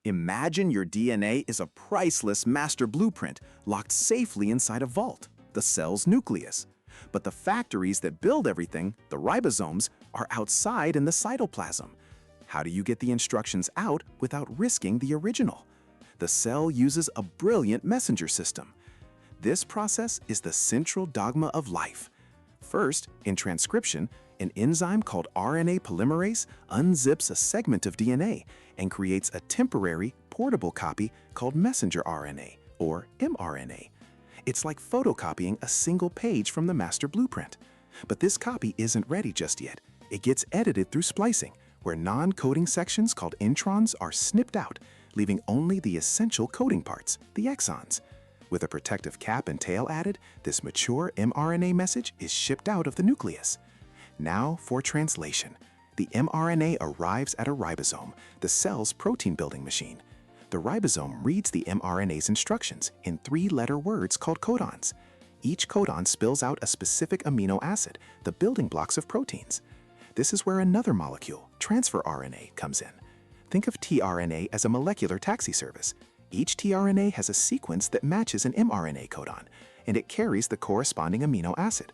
Imagine your DNA is a priceless master blueprint locked safely inside a vault, the cell's nucleus. But the factories that build everything, the ribosomes, are outside in the cytoplasm. How do you get the instructions out without risking the original? The cell uses a brilliant messenger system. This process is the central dogma of life. First, in transcription, an enzyme called RNA polymerase unzips a segment of DNA and creates a temporary, portable copy called messenger RNA, or mRNA. It's like photocopying a single page from the master blueprint. But this copy isn't ready just yet. It gets edited through splicing, where non-coding sections called introns are snipped out, leaving only the essential coding parts, the exons. With a protective cap and tail added, this mature mRNA message is shipped out of the nucleus. Now for translation. The mRNA arrives at a ribosome, the cell's protein-building machine. The ribosome reads the mRNA's instructions in three-letter words called codons. Each codon spills out a specific amino acid, the building blocks of proteins. This is where another molecule, transfer RNA, comes in. Think of tRNA as a molecular taxi service. Each tRNA has a sequence that matches an mRNA codon, and it carries the corresponding amino acid.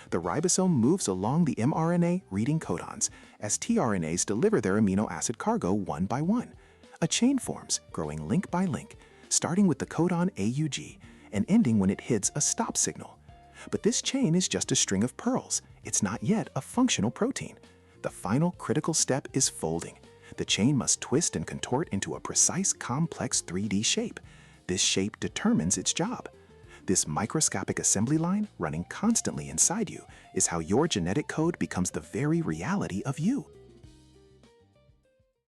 The ribosome moves along the mRNA reading codons as tRNAs deliver their amino acid cargo one by one. A chain forms, growing link by link, starting with the codon AUG and ending when it hits a stop signal. But this chain is just a string of pearls. It's not yet a functional protein. The final critical step is folding. The chain must twist and contort into a precise, complex 3D shape. This shape determines its job. This microscopic assembly line, running constantly inside you, is how your genetic code becomes the very reality of you.